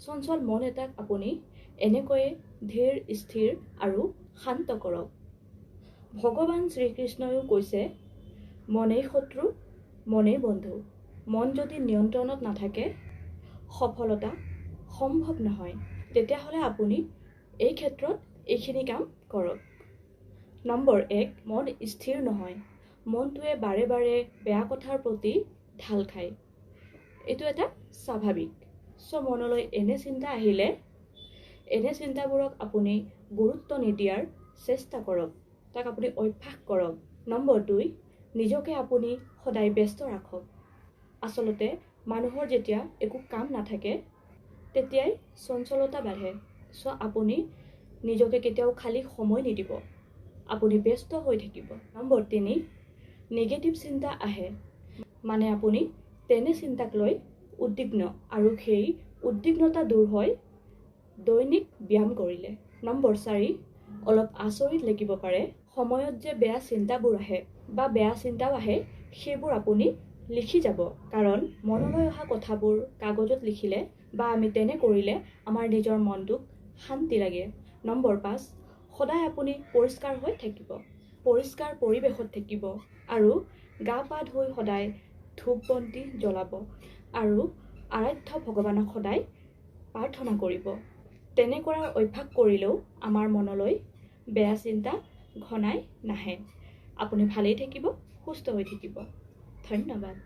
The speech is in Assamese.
চঞ্চল মন এটাক আপুনি এনেকৈয়ে ধীৰ স্থিৰ আৰু শান্ত কৰক। ভগৱান শ্ৰীকৃষ্ণইও কৈছে, মনেই শত্ৰু মনেই বন্ধু। মন যদি নিয়ন্ত্ৰণত নাথাকে সফলতা সম্ভৱ নহয়। তেতিয়াহ'লে আপুনি এই ক্ষেত্ৰত এইখিনি কাম কৰক। নম্বৰ 1, মন স্থিৰ নহয়। মনটোৱে বাৰে বাৰে বেয়া কথাৰ প্ৰতি ঢাল খায়। এইটো এটা স্বাভাৱিক। মনলৈ এনে চিন্তা আহিলে এনে চিন্তাবোৰক আপুনি গুৰুত্ব নিদিয়াৰ চেষ্টা কৰক। তাক আপুনি অভ্যাস কৰক। নম্বৰ 2, নিজকে আপুনি সদায় ব্যস্ত ৰাখক। আচলতে মানুহৰ যেতিয়া একো কাম নাথাকে তেতিয়াই চঞ্চলতা বাঢ়ে। আপুনি নিজকে কেতিয়াও খালী সময় নিদিব। আপুনি ব্যস্ত হৈ থাকিব। নম্বৰ 3, নিগেটিভ চিন্তা আহে। মানে আপুনি তেনে চিন্তাক লৈ উদ্বিগ্ন আৰু সেই উদ্বিগ্নতা দূৰ হয় দৈনিক ব্যায়াম কৰিলে। নম্বৰ 4, অলপ আচৰিত লাগিব পাৰে। সময়ত যে বেয়া চিন্তাবোৰ আহে বা বেয়া চিন্তাও আহে সেইবোৰ আপুনি লিখি যাব। কাৰণ মনলৈ অহা কথাবোৰ কাগজত লিখিলে বা আমি তেনে কৰিলে আমাৰ নিজৰ মনটোক শান্তি লাগে। নম্বৰ 5, সদায় আপুনি পৰিষ্কাৰ হৈ থাকিব। পৰিষ্কাৰ পৰিৱেশত থাকিব আৰু গা পা ধুই সদায় ধূপ বন্তি জ্বলাব আৰু আৰাধ্য ভগৱানক সদায় প্ৰাৰ্থনা কৰিব। তেনে কৰাৰ অভ্যাস কৰিলেও আমাৰ মনলৈ বেয়া চিন্তা ঘনাই নাহে। আপুনি ভালেই থাকিব, সুস্থ হৈ থাকিব। ধন্যবাদ।